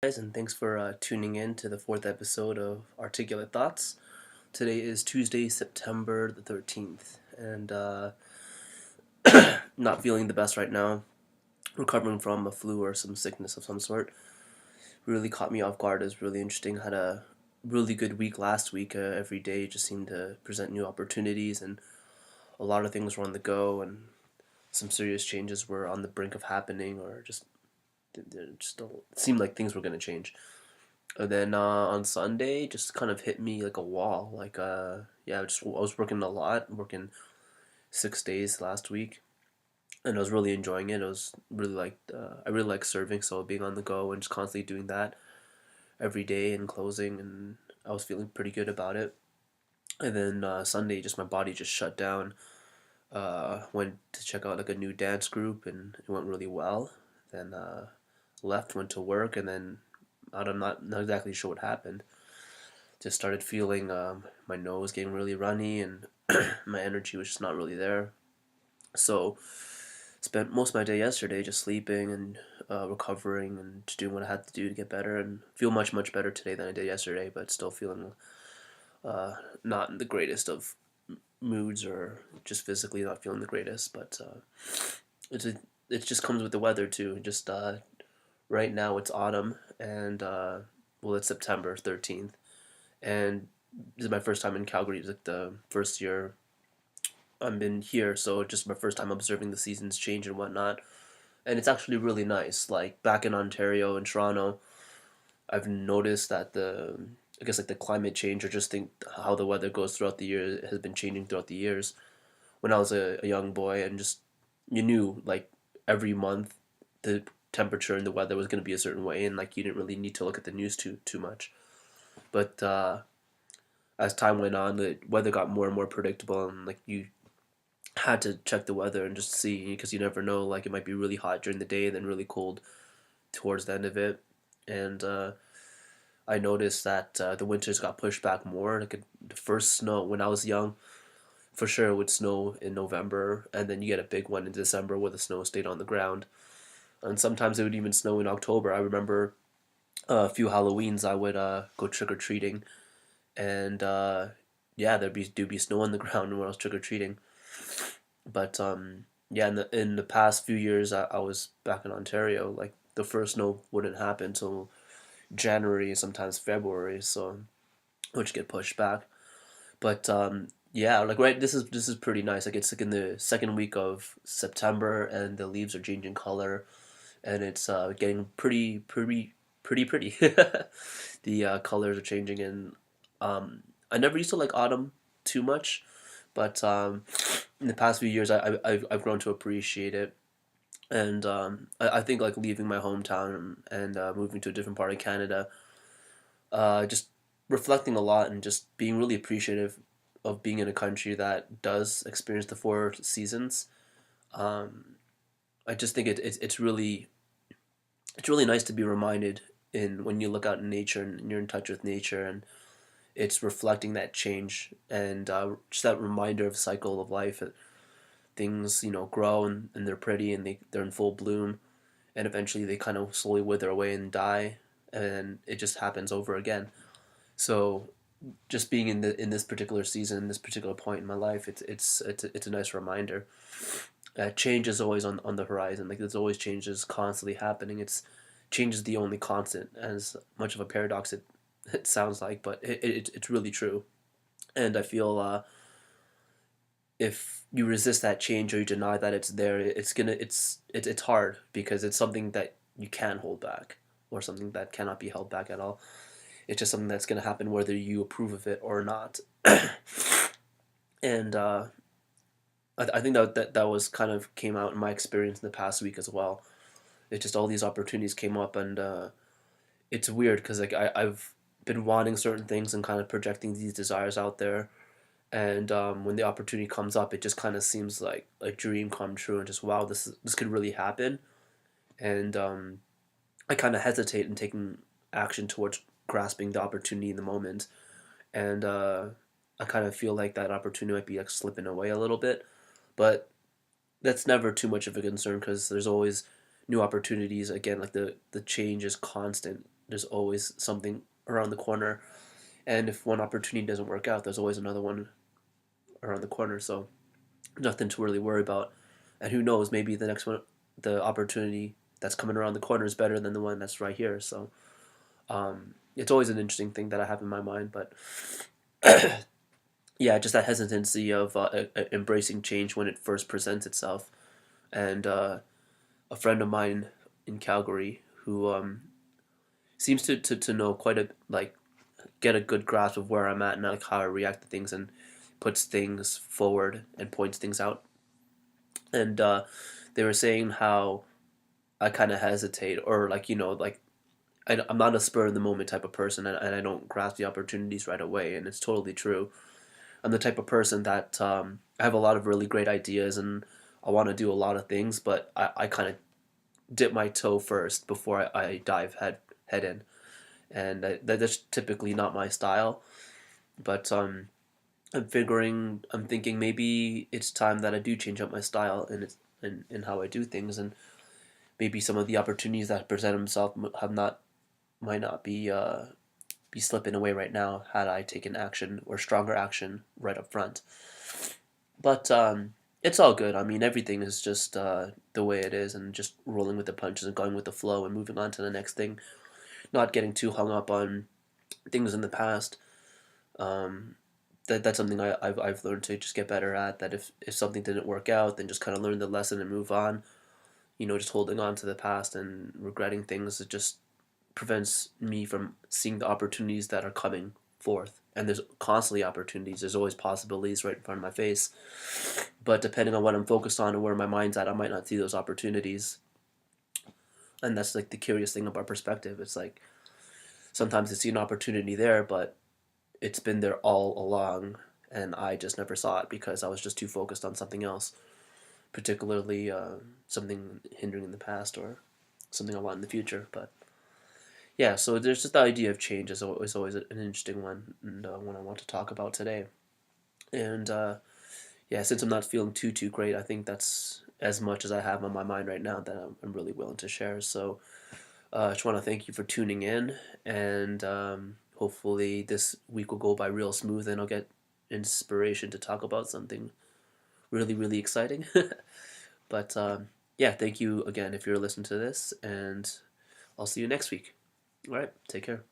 Guys, and thanks for tuning in to the fourth episode of Articulate Thoughts. Today is Tuesday, September the 13th, and not feeling the best right now. Recovering from a flu or some sickness of some sort. Really caught me off guard. It was really interesting. Had a really good week last week. Every day just seemed to present new opportunities, and a lot of things were on the go, and some serious changes were on the brink of happening, or just don't seem like things were going to change. And then on Sunday, just kind of hit me like a wall. Yeah, I was working a lot, working 6 days last week, and I was really enjoying it. I really like serving, so being on the go and just constantly doing that every day and closing, and I was feeling pretty good about it. And then Sunday, just my body just shut down. Went to check out like a new dance group, and it went really well. Then left, went to work, and then I'm not exactly sure what happened. Just started feeling my nose getting really runny, and my energy was just not really there. So spent most of my day yesterday just sleeping and recovering and just doing what I had to do to get better, and feel much better today than I did yesterday, but still feeling uh, not in the greatest of moods, or just physically not feeling the greatest. But it's a, it just comes with the weather too. Just right now it's autumn, and well, it's September 13th, and this is my first time in Calgary. It's like the first year I've been here, so just my first time observing the seasons change and whatnot. And it's actually really nice. Like back in Ontario and Toronto, I've noticed that I guess like the climate change, or just think how the weather goes throughout the year, has been changing throughout the years. When I was a young boy, and just you knew like every month the temperature and the weather was going to be a certain way, and like you didn't really need to look at the news too much. But as time went on, the weather got more and more predictable, and like you had to check the weather and just see, because you never know. Like it might be really hot during the day, then really cold towards the end of it. And I noticed that the winters got pushed back more. The first snow when I was young, for sure it would snow in November, and then you get a big one in December where the snow stayed on the ground. And sometimes it would even snow in October. I remember a few Halloweens I would go trick or treating, and yeah, do be snow on the ground when I was trick or treating. But yeah, in the past few years I was back in Ontario, like the first snow wouldn't happen until January, sometimes February, so which get pushed back. But yeah, like right, this is pretty nice. Like it's like in the second week of September, and the leaves are changing color, and it's getting pretty. The colors are changing, and I never used to like autumn too much, but in the past few years, I've grown to appreciate it. And I think like leaving my hometown and moving to a different part of Canada, just reflecting a lot and just being really appreciative of being in a country that does experience the four seasons. Um, I just think it's really nice to be reminded in when you look out in nature and you're in touch with nature, and it's reflecting that change, and just that reminder of cycle of life. Things grow, and they're pretty, and they're in full bloom, and eventually they kind of slowly wither away and die, and it just happens over again. So just being in this particular season, this particular point in my life, it's a nice reminder. Change is always on the horizon. Like there's always changes constantly happening. Change is the only constant, as much of a paradox it sounds like, but it's really true. And I feel if you resist that change, or you deny that it's there, it's hard, because it's something that you can hold back, or something that cannot be held back at all. It's just something that's going to happen whether you approve of it or not. And I think that was kind of came out in my experience in the past week as well. It just all these opportunities came up, and it's weird because like I've been wanting certain things and kind of projecting these desires out there, and when the opportunity comes up, it just kind of seems like a dream come true, and just wow, this could really happen. And I kind of hesitate in taking action towards grasping the opportunity in the moment, and I kind of feel like that opportunity might be like slipping away a little bit, but that's never too much of a concern, because there's always new opportunities. Again, like the change is constant. there's always something around the corner, and if one opportunity doesn't work out, there's always another one around the corner. So nothing to really worry about. And who knows, maybe the next one, the opportunity that's coming around the corner is better than the one that's right here. So it's always an interesting thing that I have in my mind. But yeah, just that hesitancy of embracing change when it first presents itself. And a friend of mine in Calgary who seems to know quite a like get a good grasp of where I'm at and like how I react to things, and puts things forward and points things out. And they were saying how I kind of hesitate, or like like I'm not a spur of the moment type of person, and I don't grasp the opportunities right away, and it's totally true. I'm the type of person that I have a lot of really great ideas, and I want to do a lot of things, but I kind of dip my toe first before I dive head in, and that's typically not my style. But I'm thinking maybe it's time that I do change up my style and it's in how I do things, and maybe some of the opportunities that present themselves have not might not be slipping away right now had I taken action or stronger action right up front. But it's all good. I mean, everything is just the way it is, and just rolling with the punches and going with the flow and moving on to the next thing. Not getting too hung up on things in the past. Um, that's something I've learned to just get better at. That if something didn't work out, then just kind of learn the lesson and move on. Just holding on to the past and regretting things, it just prevents me from seeing the opportunities that are coming forth. And there's constantly opportunities. There's always possibilities right in front of my face. But depending on what I'm focused on and where my mind's at, I might not see those opportunities. And that's like the curious thing about perspective. It's like sometimes I see an opportunity there, but it's been there all along, and I just never saw it because I was just too focused on something else, particularly something hindering in the past or something I want in the future. But yeah, so there's just the idea of change is always an interesting one, and one I want to talk about today. And yeah, since I'm not feeling too great, I think that's as much as I have on my mind right now that I'm really willing to share. So I just want to thank you for tuning in, and hopefully this week will go by real smooth, and I'll get inspiration to talk about something really exciting. But yeah, thank you again if you're listening to this, and I'll see you next week. All right, take care.